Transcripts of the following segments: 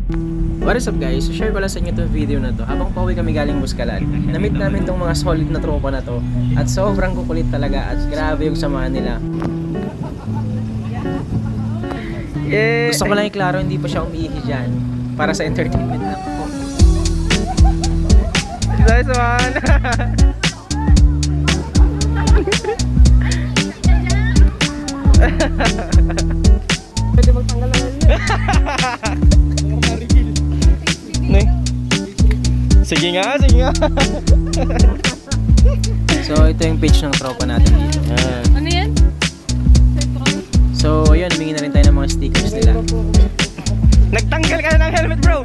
What is up guys? So share ko lang sa inyo itong video na to. Habang pauwi kami galing Buskalan, na-meet namin itong mga solid na tropa na to. At sobrang kukulit talaga at grabe yung samahan nila. Yeah. Gusto ko lang iklaro, hindi pa siya umiihi dyan. Para sa entertainment lang po. Nice one! Pwede magtanggal na yun. Sige nga, sige nga. So ito yung page ng tropa natin dito. Ano yan? So ayun, humingi na rin tayo ng mga stickers nila. Nagtanggal ka na ng helmet, bro!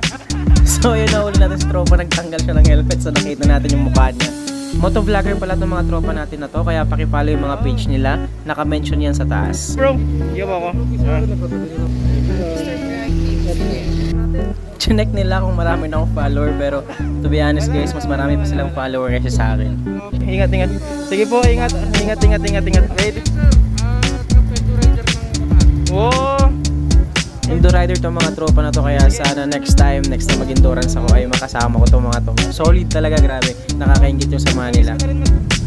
So ayun, nahuli natin si tropa, nagtanggal siya ng helmet. So nakita natin yung mukha niya. Motovlogger pala itong mga tropa natin na to, kaya pakifollow yung mga page nila. Naka-mention yan sa taas. Bro, iyo mo ako. Chinek nila kung marami na akong follower, pero to be honest guys, mas marami pa silang follower kasi sa akin. Ingat, ingat. Sige po, ingat. Ingat, ingat, ingat, ingat. Wait. Wow! Endorider to mga tropa na to, kaya sana next time na mag-endurance ako ay makasama ko to mga to. Solid talaga, grabe. Nakakaingit yung sama nila.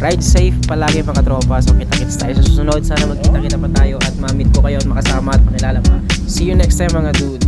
Ride safe palagi mga tropa. So kita-kits tayo sa susunod. Sana magkita-kita pa tayo at ma-meet ko kayo at makasama at makilala pa. See you next time mga dude.